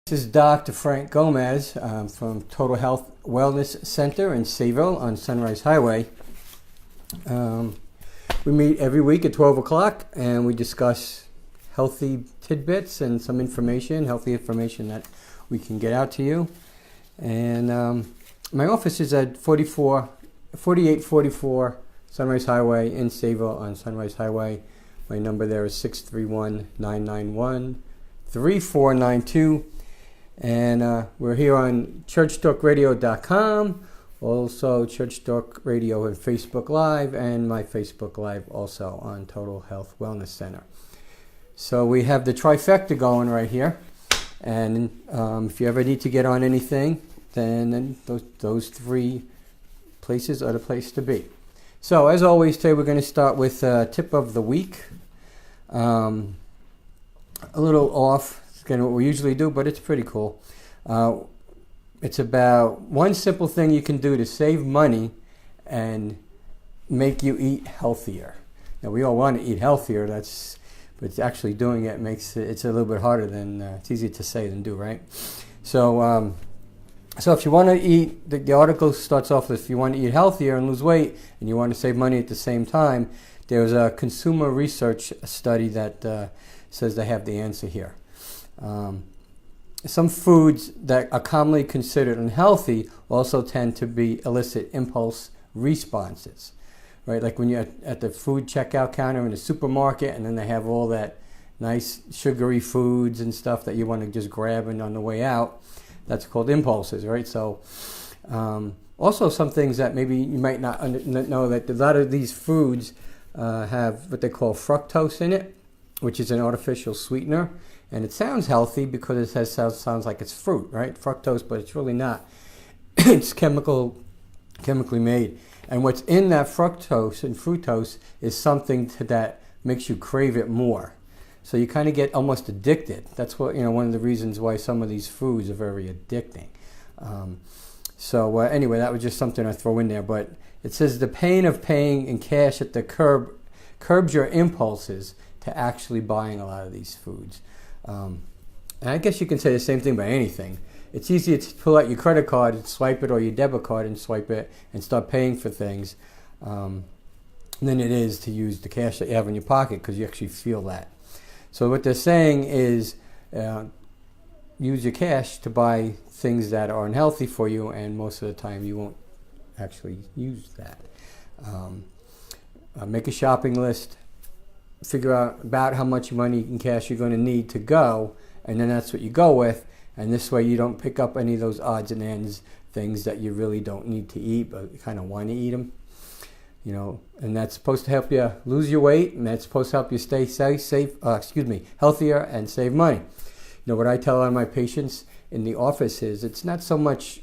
This is Dr. Frank Gomez from Total Health Wellness Center in Sayville on Sunrise Highway. We meet every week at 12 o'clock and we discuss healthy tidbits and some information, healthy information that we can get out to you. And my office is at 4844 Sunrise Highway in Sayville on Sunrise Highway. My number there is 631-991-3492. And we're here on churchtalkradio.com, also Church Talk Radio and Facebook Live, and my Facebook Live also on Total Health Wellness Center. So we have the trifecta going right here. And if you ever need to get on anything, then those three places are the place to be. So as always, today we're going to start with tip of the week. A little off. Kind of what we usually do, but it's pretty cool. It's about one simple thing you can do to save money and make you eat healthier. Now we all want to eat healthier, but actually doing it makes it's a little bit harder than it's easier to say than do, right? So if you want to eat, the article starts off with if you want to eat healthier and lose weight and you want to save money at the same time, there's a consumer research study that says they have the answer here. Some foods that are commonly considered unhealthy also tend to elicit impulse responses, right? Like when you're at the food checkout counter in the supermarket and then they have all that nice sugary foods and stuff that you want to just grab and on the way out, that's called impulses, right? So also some things that maybe you might not know that a lot of these foods have what they call fructose in it, which is an artificial sweetener. And it sounds healthy because it sounds like it's fruit, right? Fructose, but it's really not. It's chemically made. And what's in that fructose and fructose is something that makes you crave it more. So you kind of get almost addicted. That's what one of the reasons why some of these foods are very addicting. Anyway, that was just something I throw in there. But it says the pain of paying in cash at the curb curbs your impulses to actually buying a lot of these foods. And I guess you can say the same thing about anything. It's easier to pull out your credit card and swipe it, or your debit card and swipe it and start paying for things than it is to use the cash that you have in your pocket, because you actually feel that. So what they're saying is use your cash to buy things that are unhealthy for you, and most of the time you won't actually use that. Make a shopping list. Figure out about how much money in cash you're going to need to go, and then that's what you go with. And this way you don't pick up any of those odds and ends, things that you really don't need to eat but you kind of want to eat them. And that's supposed to help you lose your weight, and that's supposed to help you stay healthier and save money. What I tell all my patients in the office is it's not so much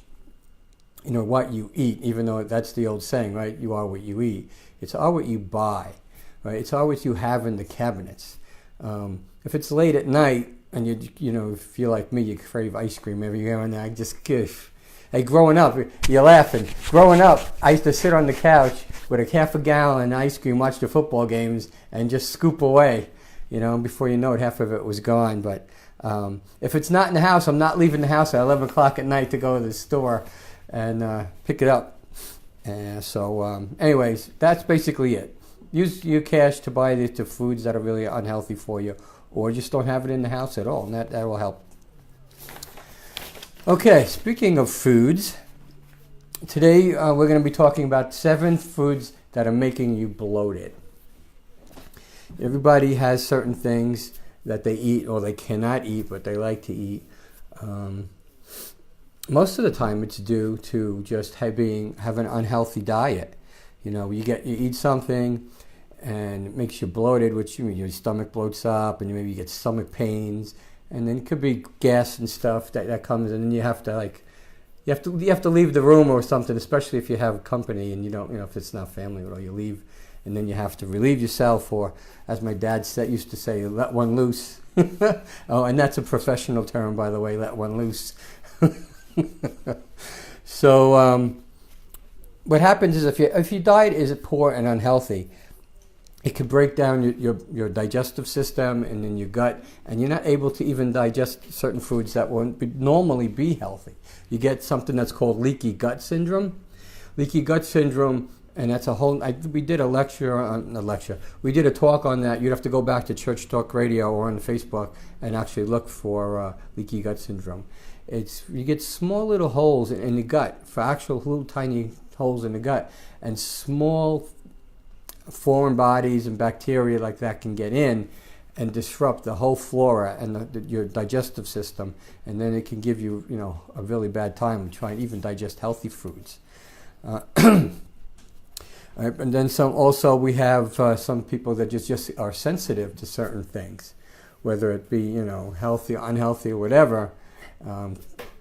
what you eat, even though that's the old saying, right? You are what you eat. It's all what you buy. Right? It's always you have in the cabinets. If it's late at night and if you're like me, you crave ice cream every year and I just give. Hey, growing up, you're laughing. Growing up, I used to sit on the couch with a half a gallon of ice cream, watch the football games, and just scoop away. Before you know it, half of it was gone. But if it's not in the house, I'm not leaving the house at 11 o'clock at night to go to the store and pick it up. Anyways, that's basically it. Use your cash to buy the foods that are really unhealthy for you, or just don't have it in the house at all, and that will help. Okay, speaking of foods, today we're going to be talking about 7 foods that are making you bloated. Everybody has certain things that they eat or they cannot eat, but they like to eat. Most of the time it's due to just have an unhealthy diet. You eat something and it makes you bloated, which your stomach bloats up, and maybe you get stomach pains, and then it could be gas and stuff that comes, and then you have to leave the room or something, especially if you have company and you don't, if it's not family at all, you leave, and then you have to relieve yourself, or as my dad used to say, let one loose. Oh, and that's a professional term, by the way, let one loose. So what happens is if your diet is poor and unhealthy, it could break down your digestive system and in your gut, and you're not able to even digest certain foods that wouldn't normally be healthy. You get something that's called leaky gut syndrome. Leaky gut syndrome, and that's a whole, we did a we did a talk on that. You'd have to go back to Church Talk Radio or on Facebook and actually look for leaky gut syndrome. You get small little holes in the gut, for actual little tiny holes in the gut, and small foreign bodies and bacteria like that can get in and disrupt the whole flora and your digestive system, and then it can give you, a really bad time trying to even digest healthy foods. And then some. Also, we have some people that just are sensitive to certain things, whether it be healthy, unhealthy, or whatever.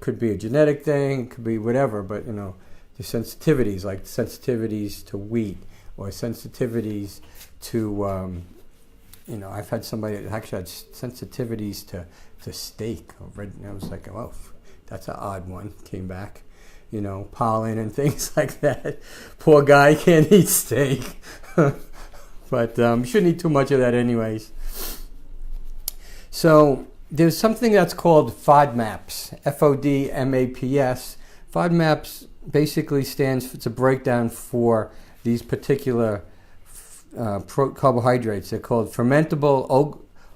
Could be a genetic thing, could be whatever, but the sensitivities, like sensitivities to wheat, or sensitivities to, I've had somebody that actually had sensitivities to steak. I was like, oh, that's an odd one. Came back, pollen and things like that. Poor guy can't eat steak. But you shouldn't eat too much of that anyways. So there's something that's called FODMAPs, FODMAPS. FODMAPs basically stands for, it's a breakdown for these particular carbohydrates. They're called fermentable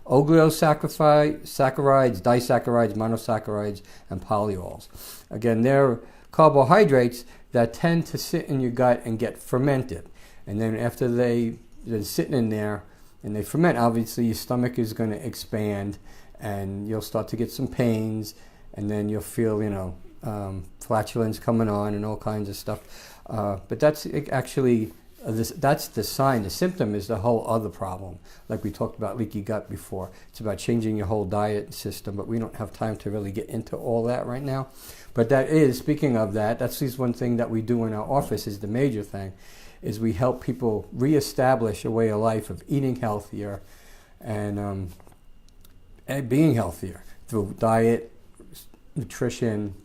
oligosaccharides, disaccharides, monosaccharides, and polyols. Again, they're carbohydrates that tend to sit in your gut and get fermented. And then after they're sitting in there and they ferment, obviously your stomach is going to expand and you'll start to get some pains, and then you'll feel, flatulence coming on and all kinds of stuff. But that's actually, that's the sign. The symptom is the whole other problem. Like we talked about leaky gut before. It's about changing your whole diet system, but we don't have time to really get into all that right now. But that is, speaking of that, that's one thing that we do in our office is the major thing, is we help people reestablish a way of life of eating healthier and being healthier through diet, nutrition,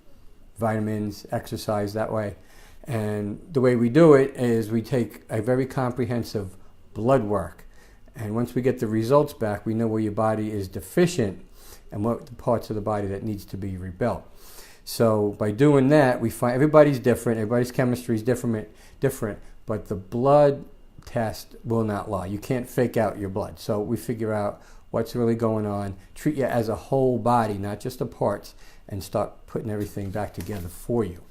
vitamins, exercise, that way. And the way we do it is we take a very comprehensive blood work. And once we get the results back, we know where your body is deficient and what the parts of the body that needs to be rebuilt. So by doing that, we find everybody's different, everybody's chemistry is different, but the blood test will not lie. You can't fake out your blood. So we figure out what's really going on, treat you as a whole body, not just the parts, and start putting everything back together for you.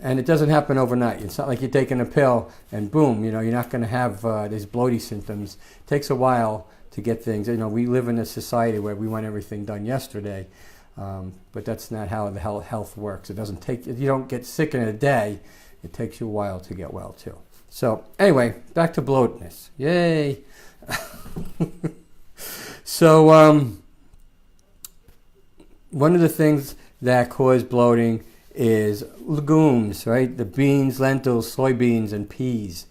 And it doesn't happen overnight. It's not like you're taking a pill and boom, you're not going to have these bloaty symptoms. It takes a while to get things. We live in a society where we want everything done yesterday, but that's not how the health works. It doesn't take. You don't get sick in a day. It takes you a while to get well too. So anyway, back to bloatedness. Yay! So one of the things that cause bloating is legumes, right? The beans, lentils, soybeans, and peas.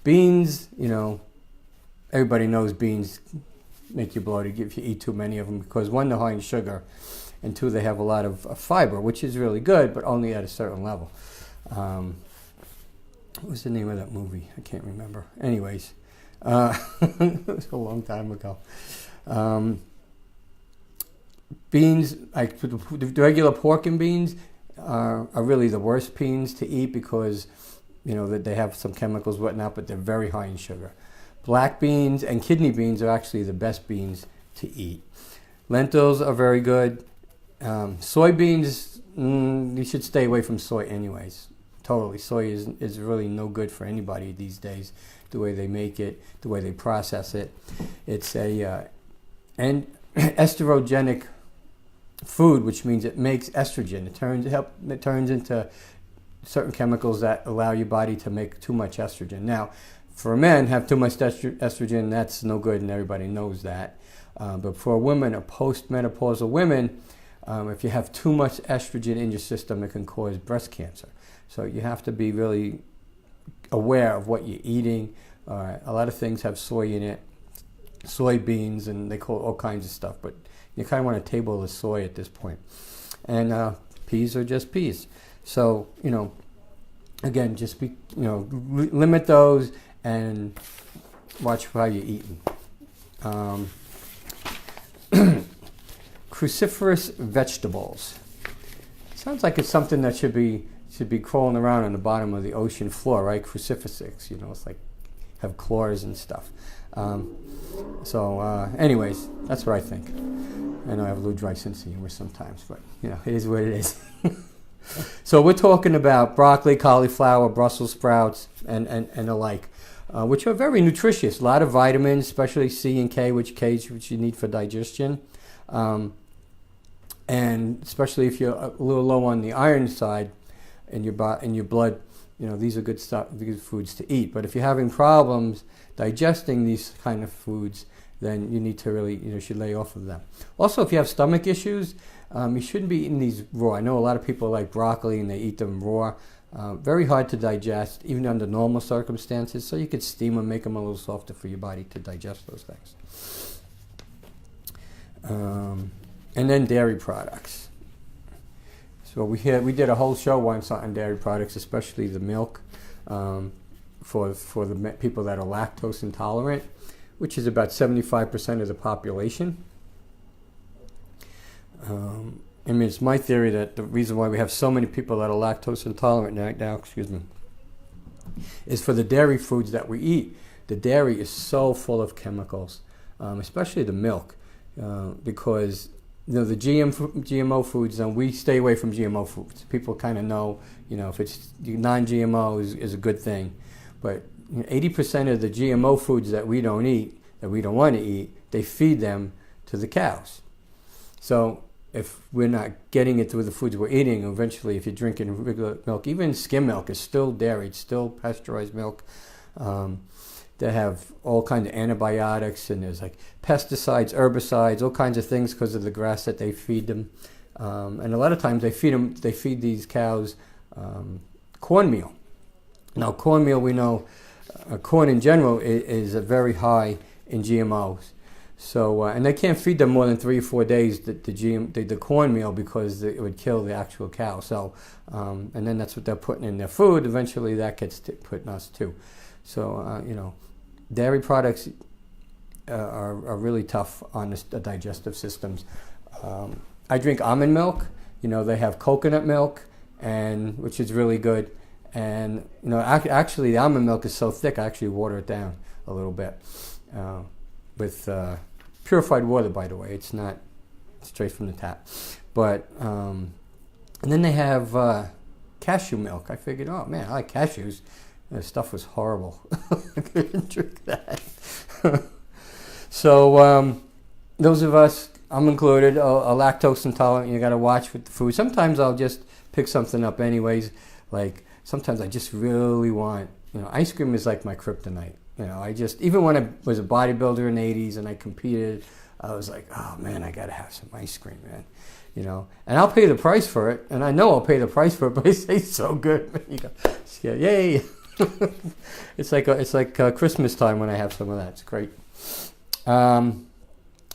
Beans, everybody knows beans make you bloated if you eat too many of them because one, they're high in sugar, and two, they have a lot of fiber, which is really good, but only at a certain level. What was the name of that movie? I can't remember. Anyways, it was a long time ago. Beans, like the regular pork and beans, are really the worst beans to eat because that they have some chemicals, whatnot, but they're very high in sugar. Black beans and kidney beans are actually the best beans to eat. Lentils are very good. Soybeans, you should stay away from soy anyways. Totally. Soy is really no good for anybody these days, the way they make it, the way they process it. It's a estrogenic food, which means it makes estrogen. It turns into certain chemicals that allow your body to make too much estrogen. Now, for men, have too much estrogen, that's no good, and everybody knows that. But for women or postmenopausal women, if you have too much estrogen in your system, it can cause breast cancer. So you have to be really aware of what you're eating. A lot of things have soy in it, soybeans, and they call it all kinds of stuff, but you kind of want to table the soy at this point. And peas are just peas. So, again, just limit those and watch how you're eating. Cruciferous vegetables. Sounds like it's something that should be crawling around on the bottom of the ocean floor, right? Crucifixes, it's like have claws and stuff. Anyways, that's what I think. I know I have a little dry sense of humor sometimes, but it is what it is. So we're talking about broccoli, cauliflower, Brussels sprouts, and the like, which are very nutritious. A lot of vitamins, especially C and K, which you need for digestion. And especially if you're a little low on the iron side in your blood, these are good foods to eat. But if you're having problems digesting these kind of foods, then you need to really, should lay off of them. Also, if you have stomach issues, you shouldn't be eating these raw. I know a lot of people like broccoli and they eat them raw. Very hard to digest, even under normal circumstances. So you could steam them, make them a little softer for your body to digest those things. And then dairy products. So we did a whole show once on dairy products, especially the milk, for the people that are lactose intolerant, which is about 75% of the population. It's my theory that the reason why we have so many people that are lactose intolerant now, is for the dairy foods that we eat. The dairy is so full of chemicals, especially the milk, because the GMO foods, and we stay away from GMO foods. People kind of know, if it's non-GMO is a good thing. But 80% of the GMO foods that we don't eat, that we don't want to eat, they feed them to the cows. So if we're not getting it through the foods we're eating, eventually if you're drinking regular milk, even skim milk is still dairy, it's still pasteurized milk. They have all kinds of antibiotics, and there's like pesticides, herbicides, all kinds of things because of the grass that they feed them. And a lot of times they feed these cows cornmeal. Now cornmeal, we know, corn in general is very high in GMOs. So and they can't feed them more than 3 or 4 days the cornmeal because it would kill the actual cow. So and then that's what they're putting in their food. Eventually that gets put in us too. So dairy products are really tough on the digestive systems. I drink almond milk. They have coconut milk, and which is really good. And actually the almond milk is so thick I actually water it down a little bit with purified water, by the way. It's not straight from the tap. But and then they have cashew milk. I figured, oh man, I like cashews. The stuff was horrible. I couldn't drink that. So those of us, I'm included, are lactose intolerant. You got to watch with the food. Sometimes I'll just pick something up anyways. Like sometimes I just really want, ice cream is like my kryptonite. I just, even when I was a bodybuilder in the 80s and I competed, I was like, oh man, I got to have some ice cream, man. And I'll pay the price for it. And I know I'll pay the price for it, but it tastes so good. You go, yeah, yay. It's like Christmas time when I have some of that. It's great.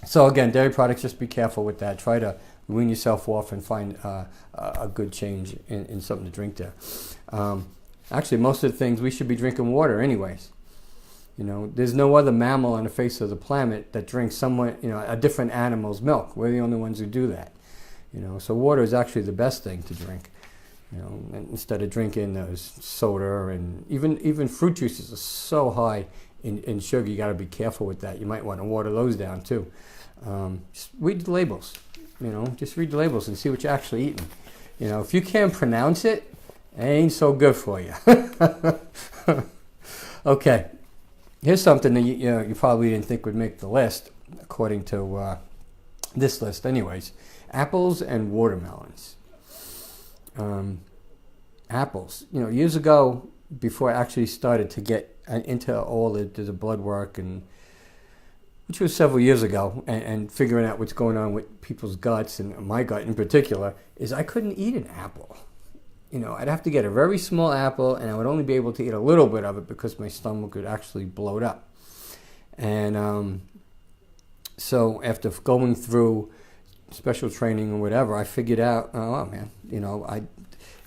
So again, dairy products, just be careful with that. Try to wean yourself off and find a good change in something to drink there. Actually, most of the things, we should be drinking water anyways. There's no other mammal on the face of the planet that drinks a different animal's milk. We're the only ones who do that. So water is actually the best thing to drink. Instead of drinking those soda, and even fruit juices are so high in sugar, you got to be careful with that. You might want to water those down too. Just read the labels. Just read the labels and see what you're actually eating. If you can't pronounce it, it ain't so good for you. Okay, here's something that you probably didn't think would make the list, according to this list, anyways. Apples and watermelons. Apples. Years ago, before I actually started to get into all the blood work, and which was several years ago, and figuring out what's going on with people's guts, and my gut in particular, is I couldn't eat an apple. I'd have to get a very small apple, and I would only be able to eat a little bit of it because my stomach would actually bloat up. And so after going through special training or whatever, I figured out, oh man,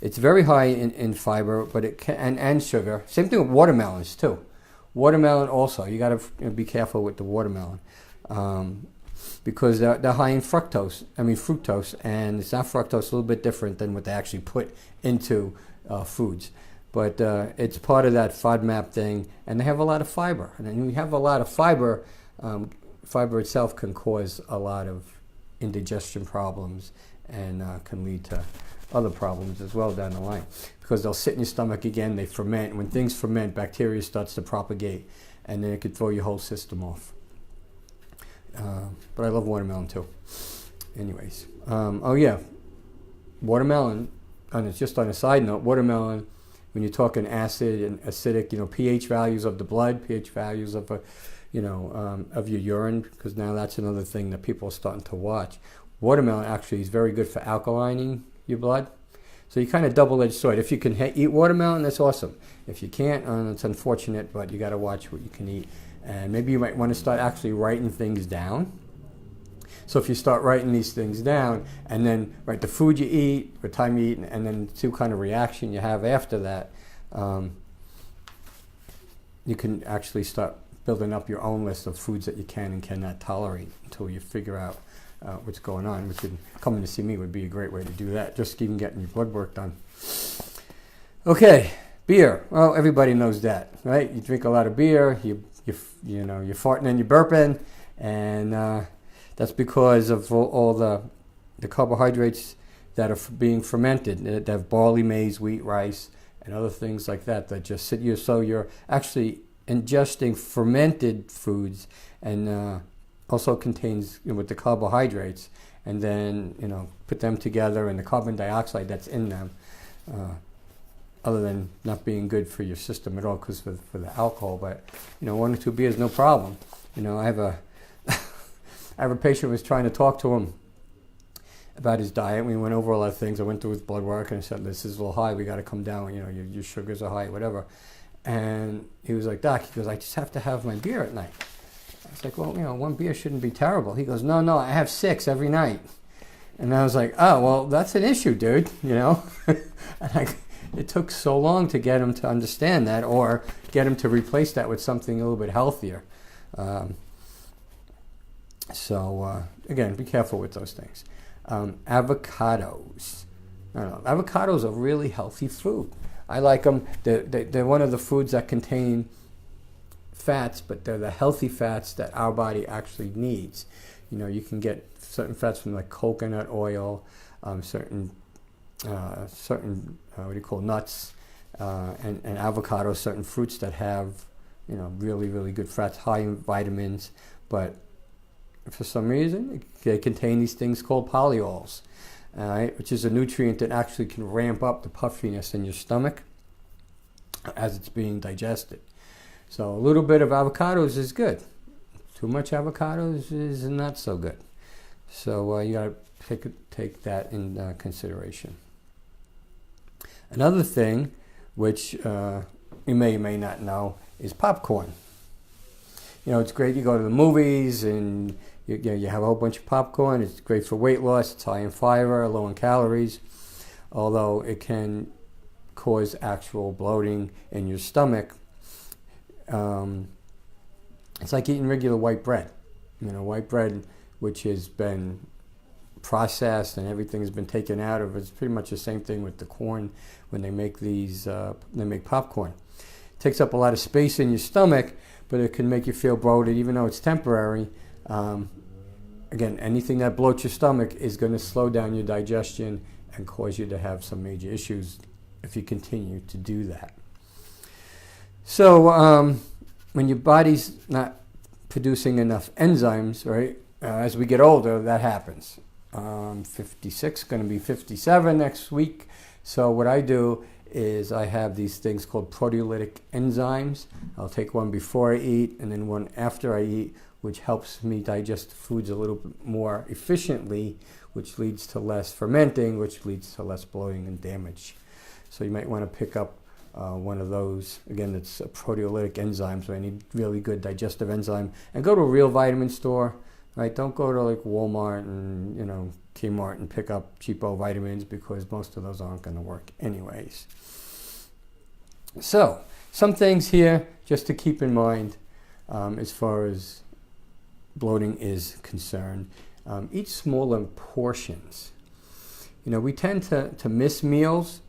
it's very high in fiber, but it can, and sugar. Same thing with watermelons too. Watermelon also, you got to be careful with the watermelon. Because they're high in fructose, and it's not fructose, a little bit different than what they actually put into foods. But it's part of that FODMAP thing, and they have a lot of fiber. And when you have a lot of fiber, fiber itself can cause a lot of indigestion problems and can lead to other problems as well down the line. Because they'll sit in your stomach again, they ferment. When things ferment, bacteria starts to propagate, and then it could throw your whole system off. But I love watermelon too. Anyways, watermelon, and it's just on a side note, watermelon, when you're talking acid and acidic, pH values of the blood, pH values of, of your urine, because now that's another thing that people are starting to watch. Watermelon actually is very good for alkalining your blood. So you kind of double-edged sword. If you can eat watermelon, that's awesome. If you can't, it's unfortunate, but you got to watch what you can eat. And maybe you might want to start actually writing things down. So if you start writing these things down, and then write the food you eat, what time you eat, and then the kind of reaction you have after that, you can actually start building up your own list of foods that you can and cannot tolerate until you figure out what's going on, which coming to see me would be a great way to do that, just even getting your blood work done. Okay, beer. Well, everybody knows that, right? You drink a lot of beer, you're farting and you're burping, and that's because of all the carbohydrates that are being fermented. They have barley, maize, wheat, rice, and other things like that just sit here. So you're actually ingesting fermented foods, and also contains with the carbohydrates, and then put them together, and the carbon dioxide that's in them, other than not being good for your system at all, because for the alcohol. But 1 or 2 beers, no problem. I have a patient who was trying to talk to him about his diet. We went over a lot of things. I went through his blood work, and I said, "This is a little high. We got to come down. Your sugars are high, whatever." And he was like, "Doc," he goes, "I just have to have my beer at night." I was like, "Well, 1 beer shouldn't be terrible." He goes, No, I have 6 every night." And I was like, "Oh, well, that's an issue, dude." And it took so long to get him to understand that, or get him to replace that with something a little bit healthier. Again, be careful with those things. Avocados. Avocados are really healthy food. I like them. They're one of the foods that contain fats, but they're the healthy fats that our body actually needs. You can get certain fats from like coconut oil, certain nuts, and avocados, certain fruits that have really, really good fats, high in vitamins, but for some reason they contain these things called polyols, which is a nutrient that actually can ramp up the puffiness in your stomach as it's being digested. So a little bit of avocados is good. Too much avocados is not so good. So you got to take that in consideration. Another thing, which you may or may not know, is popcorn. It's great. You go to the movies and you have a whole bunch of popcorn. It's great for weight loss. It's high in fiber, low in calories, although it can cause actual bloating in your stomach. It's like eating regular white bread. White bread, which has been processed and everything has been taken out of it. It's pretty much the same thing with the corn when they make they make popcorn. It takes up a lot of space in your stomach, but it can make you feel bloated, even though it's temporary. Again, anything that bloats your stomach is going to slow down your digestion and cause you to have some major issues if you continue to do that. So when your body's not producing enough enzymes, right, as we get older, that happens. 56, going to be 57 next week. So what I do is I have these things called proteolytic enzymes. I'll take one before I eat and then one after I eat, which helps me digest foods a little bit more efficiently, which leads to less fermenting, which leads to less bloating and damage. So you might want to pick up one of those. Again, it's a proteolytic enzyme, so I need really good digestive enzyme. And go to a real vitamin store, right? Don't go to like Walmart and Kmart and pick up cheapo vitamins, because most of those aren't going to work anyways. So some things here just to keep in mind as far as bloating is concerned. Eat smaller portions. We tend to miss meals,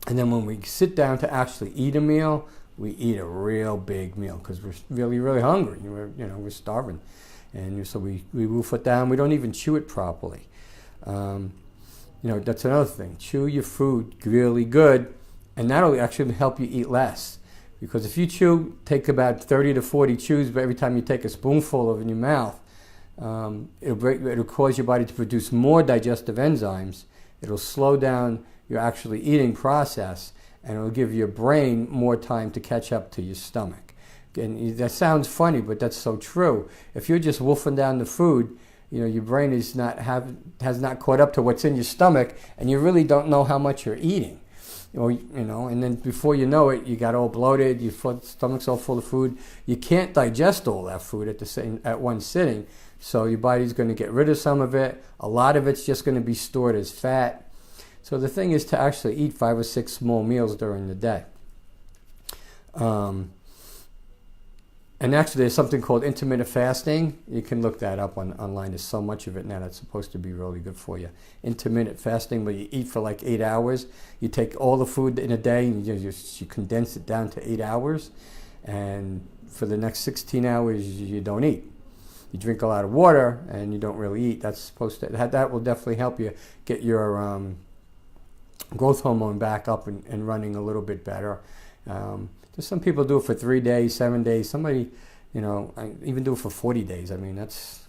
and then when we sit down to actually eat a meal, we eat a real big meal because we're really, really hungry. We're starving, and so we wolf it down. We don't even chew it properly. That's another thing. Chew your food really good, and that'll actually help you eat less. Because if you take about 30 to 40 chews, but every time you take a spoonful of it in your mouth, it'll cause your body to produce more digestive enzymes. It'll slow down your actually eating process, and it'll give your brain more time to catch up to your stomach. And that sounds funny, but that's so true. If you're just wolfing down the food, your brain has not caught up to what's in your stomach, and you really don't know how much you're eating. And then before you know it, you got all bloated. Your stomach's all full of food. You can't digest all that food at one sitting, so your body's going to get rid of some of it. A lot of it's just going to be stored as fat. So the thing is to actually eat 5 or 6 small meals during the day. And actually, there's something called intermittent fasting. You can look that up online. There's so much of it now that's supposed to be really good for you. Intermittent fasting, where you eat for like 8 hours. You take all the food in a day and you condense it down to 8 hours. And for the next 16 hours, you don't eat. You drink a lot of water and you don't really eat. That will definitely help you get your growth hormone back up and running a little bit better. Some people do it for 3 days, 7 days. Somebody, I even do it for 40 days. I mean, that's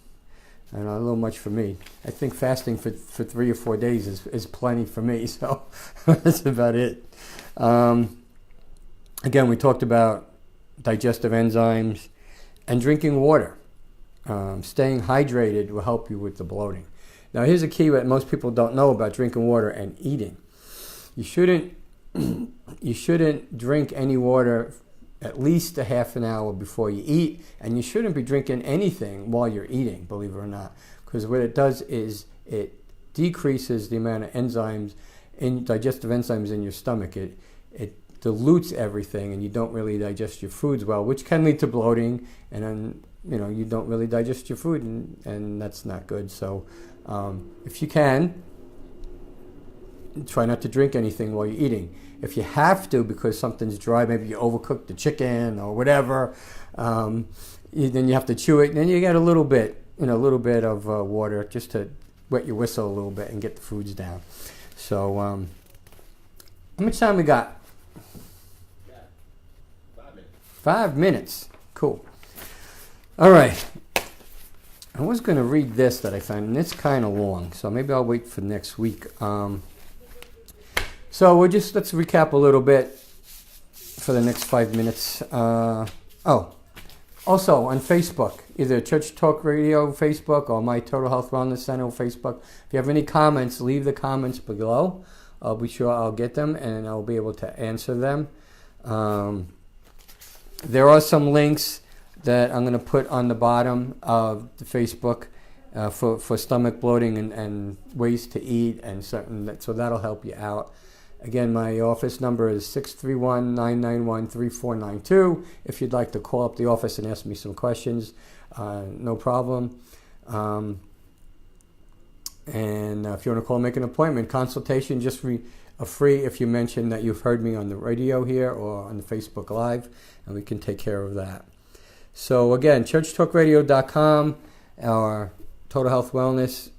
a little much for me. I think fasting for 3 or 4 days is plenty for me. So that's about it. Again, we talked about digestive enzymes and drinking water. Staying hydrated will help you with the bloating. Now, here's a key that most people don't know about drinking water and eating. You shouldn't drink any water at least a half an hour before you eat, and you shouldn't be drinking anything while you're eating, believe it or not, because what it does is it decreases the amount of digestive enzymes in your stomach. It dilutes everything, and you don't really digest your foods well, which can lead to bloating, and then you don't really digest your food, and that's not good. So if you can, try not to drink anything while you're eating. If you have to, because something's dry, maybe you overcooked the chicken or whatever, then you have to chew it. And then you get a little bit of water just to wet your whistle a little bit and get the foods down. So, how much time we got? 5 minutes. 5 minutes. Cool. All right. I was going to read this that I found, and it's kind of long, so maybe I'll wait for next week. So let's recap a little bit for the next 5 minutes. Also on Facebook, either Church Talk Radio Facebook or my Total Health Wellness Center Facebook. If you have any comments, leave the comments below. I'll be sure I'll get them and I'll be able to answer them. There are some links that I'm going to put on the bottom of the Facebook for stomach bloating and ways to eat and so that'll help you out. Again, my office number is 631-991-3492. If you'd like to call up the office and ask me some questions, no problem. And if you want to call and make an appointment, consultation just free if you mention that you've heard me on the radio here or on the Facebook Live, and we can take care of that. So again, churchtalkradio.com, our Total Health Wellness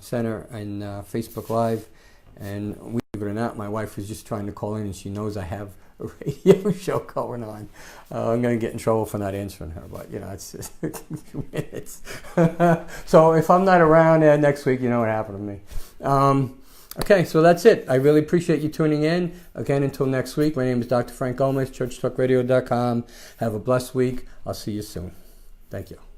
Center, and Facebook Live. And believe it or not, my wife was just trying to call in, and she knows I have a radio show going on. I'm going to get in trouble for not answering her, but it's just a few minutes. So if I'm not around next week, you know what happened to me. Okay, so that's it. I really appreciate you tuning in. Again, until next week, my name is Dr. Frank Gomez, churchtalkradio.com. Have a blessed week. I'll see you soon. Thank you.